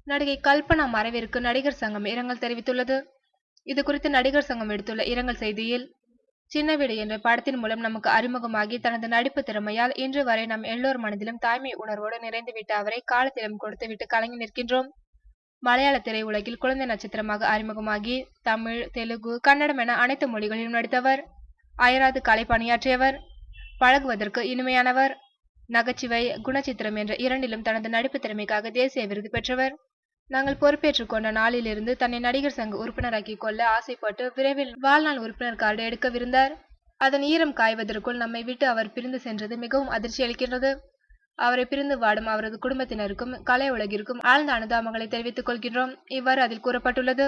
நடிகை கல்பனா மறைவிற்கு நடிகர் சங்கம் இரங்கல் தெரிவித்துள்ளது. இது குறித்து நடிகர் சங்கம் எடுத்துள்ள இரங்கல் செய்தியில், சின்ன வீடு என்ற படத்தின் மூலம் நமக்கு அறிமுகமாகி தனது நடிப்பு திறமையால் இன்று வரை நம் எல்லோர் மனதிலும் தாய்மை உணர்வோடு நிறைந்துவிட்ட அவரை காலத்திடம் கொடுத்துவிட்டு கலங்கி நிற்கின்றோம். மலையாள திரையுலகில் குழந்தை நட்சத்திரமாக அறிமுகமாகி தமிழ், தெலுங்கு, கன்னடம் என அனைத்து மொழிகளிலும் நடித்தவர். அயராது கலை பணியாற்றியவர். பழகுவதற்கு இனிமையானவர். நகைச்சுவை, குணச்சித்திரம் என்ற இரண்டிலும் தனது நடிப்பு திறமைக்காக தேசிய விருது பெற்றவர். நாங்கள் பொறுப்பேற்றுக் கொண்ட நாளிலிருந்து தன்னை நடிகர் சங்க உறுப்பினராக்கிக் கொள்ள ஆசைப்பட்டு விரைவில் வாழ்நாள் உறுப்பினர் கார்டு எடுக்கவிருந்தார். அதன் ஈரம் காய்வதற்குள் நம்மை விட்டு அவர் பிரிந்து சென்றது மிகவும் அதிர்ச்சி அளிக்கின்றது. அவரை பிரிந்து வாடும் அவரது குடும்பத்தினருக்கும் கலை உலகிற்கும் ஆழ்ந்த அனுதாபங்களை தெரிவித்துக் கொள்கின்றோம். இவ்வாறு அதில் கூறப்பட்டுள்ளது.